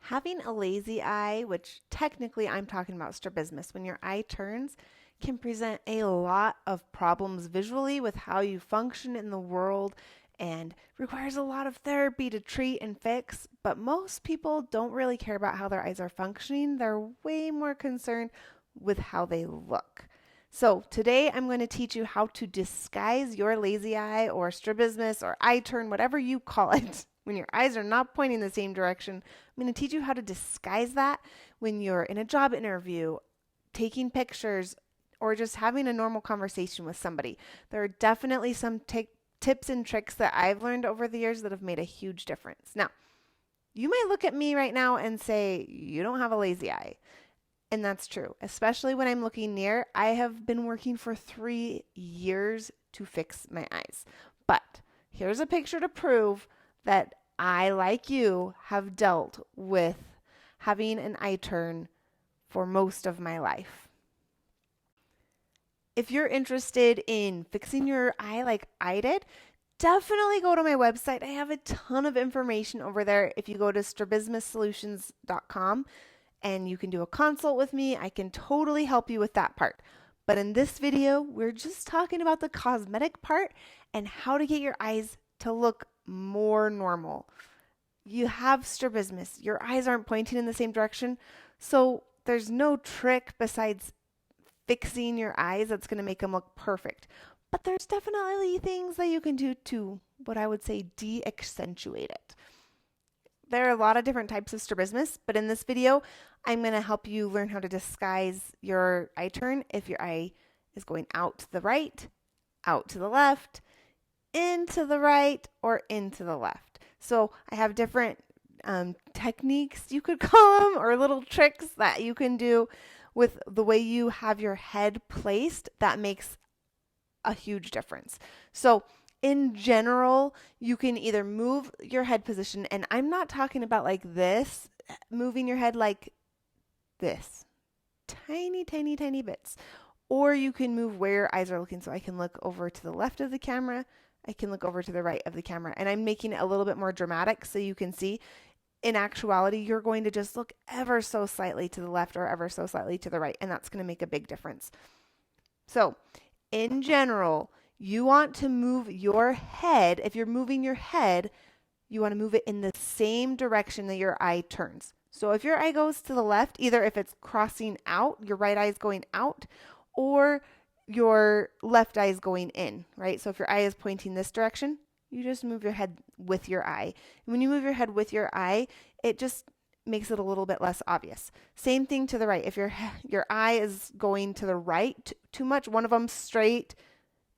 Having a lazy eye, which technically I'm talking about strabismus, when your eye turns, can present a lot of problems visually with how you function in the world and requires a lot of therapy to treat and fix. But most people don't really care about how their eyes are functioning. They're way more concerned with how they look. So today I'm going to teach you how to disguise your lazy eye or strabismus or eye turn, whatever you call it. When your eyes are not pointing the same direction, I'm going to teach you how to disguise that when you're in a job interview, taking pictures, or just having a normal conversation with somebody. There are definitely some tips and tricks that I've learned over the years that have made a huge difference. Now, you might look at me right now and say, you don't have a lazy eye. And that's true, especially when I'm looking near. I have been working for 3 years to fix my eyes. But here's a picture to prove that I, like you, have dealt with having an eye turn for most of my life. If you're interested in fixing your eye like I did, definitely go to my website. I have a ton of information over there. If you go to strabismussolutions.com and you can do a consult with me, I can totally help you with that part. But in this video, we're just talking about the cosmetic part and how to get your eyes to look more normal. You have strabismus. Your eyes aren't pointing in the same direction. So there's no trick besides fixing your eyes that's going to make them look perfect. But there's definitely things that you can do to, what I would say, de-accentuate it. There are a lot of different types of strabismus, but in this video, I'm going to help you learn how to disguise your eye turn if your eye is going out to the right, out to the left, into the right, or into the left. So I have different techniques, you could call them, or little tricks that you can do with the way you have your head placed that makes a huge difference. So in general, you can either move your head position, and I'm not talking about like this, moving your head like this, tiny, tiny, tiny bits. Or you can move where your eyes are looking. So I can look over to the left of the camera, I can look over to the right of the camera, and I'm making it a little bit more dramatic so you can see. In actuality, you're going to just look ever so slightly to the left or ever so slightly to the right, and that's going to make a big difference. So in general, you want to move your head. If you're moving your head, you want to move it in the same direction that your eye turns. So if your eye goes to the left, either if it's crossing out, your right eye is going out, or your left eye is going in, right? So if your eye is pointing this direction, you just move your head with your eye. And when you move your head with your eye, it just makes it a little bit less obvious. Same thing to the right. If your eye is going to the right too much, one of them's straight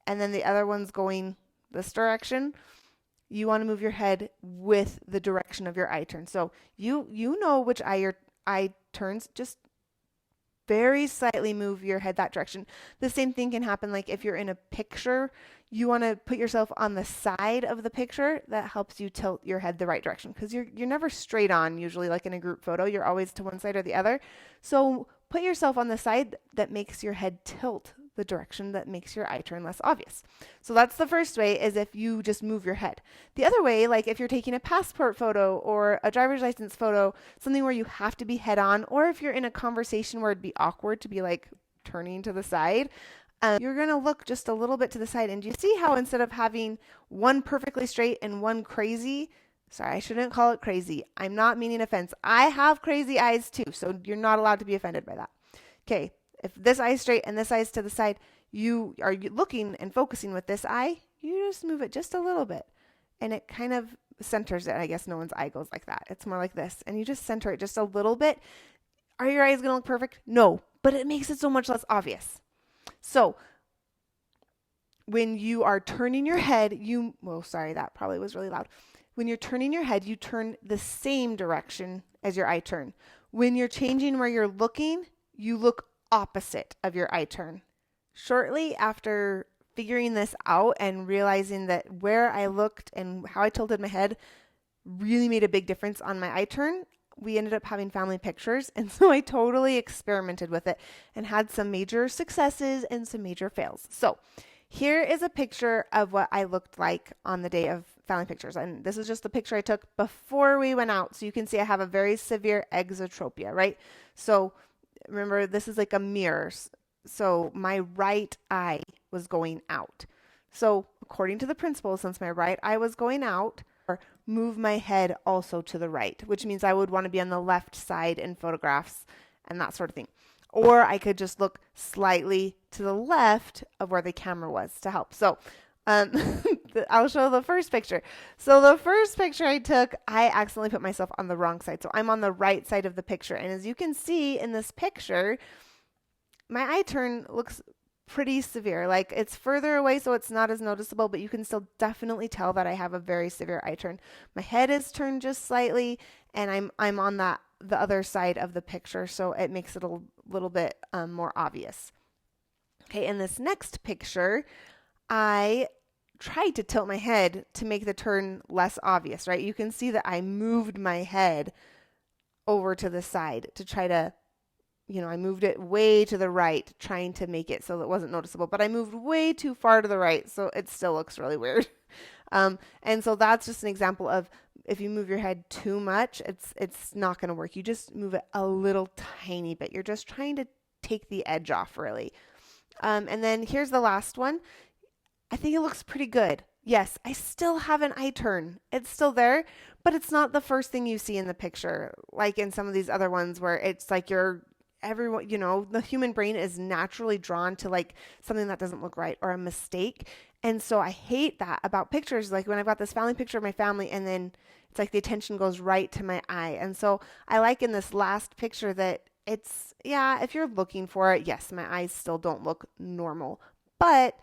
and then the other one's going this direction, you want to move your head with the direction of your eye turn. So you know which eye your eye turns, just very slightly move your head that direction. The same thing can happen like if you're in a picture, you want to put yourself on the side of the picture. That helps you tilt your head the right direction because you're never straight on usually, like in a group photo. You're always to one side or the other. So put yourself on the side that makes your head tilt the direction that makes your eye turn less obvious. So that's the first way, is if you just move your head. The other way, like if you're taking a passport photo or a driver's license photo, something where you have to be head on, or if you're in a conversation where it'd be awkward to be like turning to the side, you're going to look just a little bit to the side. And do you see how instead of having one perfectly straight and one crazy, sorry, I shouldn't call it crazy. I'm not meaning offense. I have crazy eyes too, so you're not allowed to be offended by that. Okay, if this eye is straight and this eye is to the side, you are looking and focusing with this eye, you just move it just a little bit. And it kind of centers it. I guess no one's eye goes like that. It's more like this. And you just center it just a little bit. Are your eyes going to look perfect? No, but it makes it so much less obvious. So when you are turning your head, that probably was really loud. When you're turning your head, you turn the same direction as your eye turn. When you're changing where you're looking, you look opposite of your eye turn. Shortly after figuring this out and realizing that where I looked and how I tilted my head really made a big difference on my eye turn, we ended up having family pictures. And so I totally experimented with it and had some major successes and some major fails. So here is a picture of what I looked like on the day of family pictures. And this is just the picture I took before we went out. So you can see I have a very severe exotropia, right? So remember, this is like a mirror. So my right eye was going out. So according to the principle, since my right eye was going out, move my head also to the right, which means I would want to be on the left side in photographs and that sort of thing. Or I could just look slightly to the left of where the camera was to help. So I'll show the first picture. So the first picture I took, I accidentally put myself on the wrong side. So I'm on the right side of the picture. And as you can see in this picture, my eye turn looks pretty severe. Like it's further away, so it's not as noticeable, but you can still definitely tell that I have a very severe eye turn. My head is turned just slightly, and I'm on the other side of the picture, so it makes it a little bit more obvious. Okay, in this next picture, I tried to tilt my head to make the turn less obvious, right? You can see that I moved my head over to the side to try to, I moved it way to the right, trying to make it so that it wasn't noticeable, but I moved way too far to the right, so it still looks really weird. And so that's just an example of if you move your head too much, it's not going to work. You just move it a little tiny bit. You're just trying to take the edge off, really. And then here's the last one. I think it looks pretty good. Yes, I still have an eye turn. It's still there, but it's not the first thing you see in the picture, like in some of these other ones where it's like everyone, the human brain is naturally drawn to like something that doesn't look right or a mistake. And so I hate that about pictures. Like when I've got this family picture of my family and then it's like the attention goes right to my eye. And so I like in this last picture that it's, yeah, if you're looking for it, yes, my eyes still don't look normal, but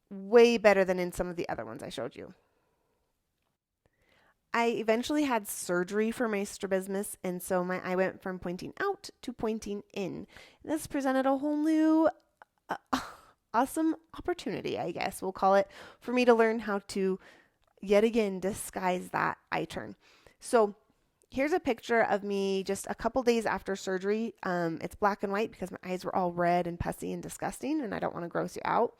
way better than in some of the other ones I showed you. I eventually had surgery for my strabismus, and so my eye went from pointing out to pointing in. This presented a whole new awesome opportunity, I guess we'll call it, for me to learn how to yet again disguise that eye turn. So here's a picture of me just a couple days after surgery. It's black and white because my eyes were all red and pussy and disgusting, and I don't want to gross you out.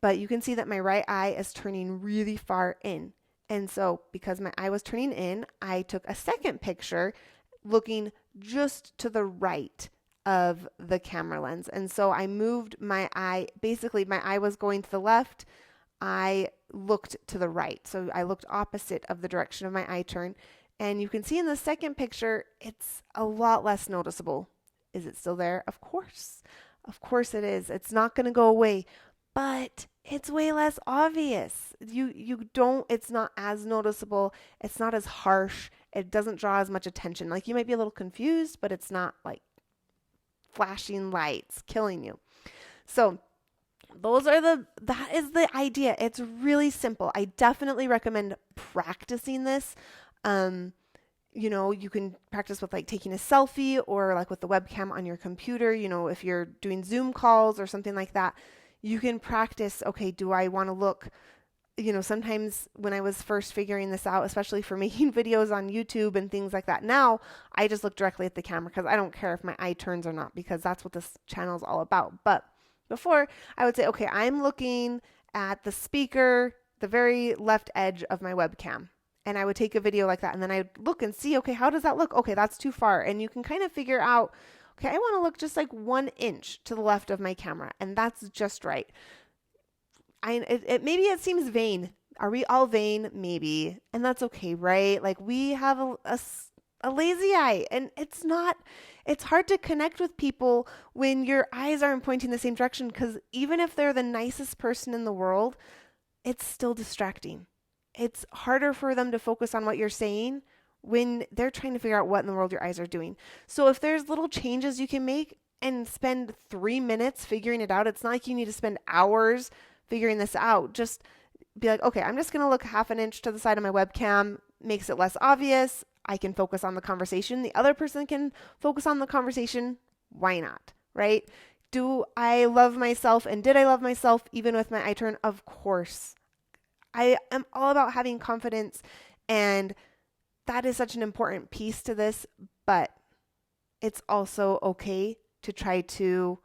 But you can see that my right eye is turning really far in. And so because my eye was turning in, I took a second picture looking just to the right of the camera lens. And so I moved my eye, basically my eye was going to the left, I looked to the right. So I looked opposite of the direction of my eye turn. And you can see in the second picture, it's a lot less noticeable. Is it still there? Of course. Of course it is. It's not going to go away. But it's way less obvious. It's not as noticeable. It's not as harsh. It doesn't draw as much attention. Like you might be a little confused, but it's not like flashing lights killing you. So that is the idea. It's really simple. I definitely recommend practicing this. You can practice with like taking a selfie or like with the webcam on your computer, if you're doing Zoom calls or something like that. You can practice, okay, do I want to look, sometimes when I was first figuring this out, especially for making videos on YouTube and things like that, now I just look directly at the camera because I don't care if my eye turns or not because that's what this channel is all about. But before, I would say, okay, I'm looking at the speaker, the very left edge of my webcam. And I would take a video like that and then I'd look and see, okay, how does that look? Okay, that's too far. And you can kind of figure out, okay, I want to look just like 1 inch to the left of my camera, and that's just right. Maybe it seems vain. Are we all vain? Maybe, and that's okay, right? Like we have a lazy eye, and it's hard to connect with people when your eyes aren't pointing the same direction, because even if they're the nicest person in the world, it's still distracting. It's harder for them to focus on what you're saying when they're trying to figure out what in the world your eyes are doing. So if there's little changes you can make and spend 3 minutes figuring it out, it's not like you need to spend hours figuring this out. Just be like, okay, I'm just going to look 1/2 inch to the side of my webcam, makes it less obvious. I can focus on the conversation. The other person can focus on the conversation. Why not? Right? Do I love myself? And did I love myself even with my eye turn? Of course. I am all about having confidence, and that is such an important piece to this, but it's also okay to try to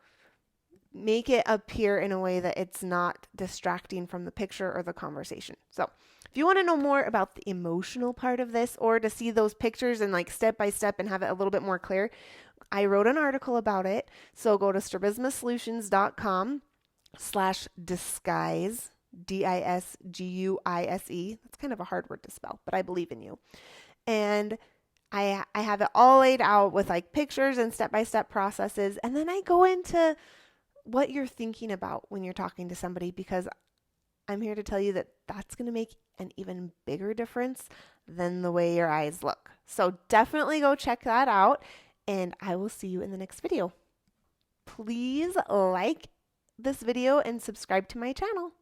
make it appear in a way that it's not distracting from the picture or the conversation. So If you want to know more about the emotional part of this or to see those pictures and like step by step and have it a little bit more clear, I wrote an article about it. So go to strabismussolutions.com/disguise, DISGUISE. That's kind of a hard word to spell, but I believe in you. And I have it all laid out with like pictures and step-by-step processes. And then I go into what you're thinking about when you're talking to somebody, because I'm here to tell you that that's going to make an even bigger difference than the way your eyes look. So definitely go check that out, and I will see you in the next video. Please like this video and subscribe to my channel.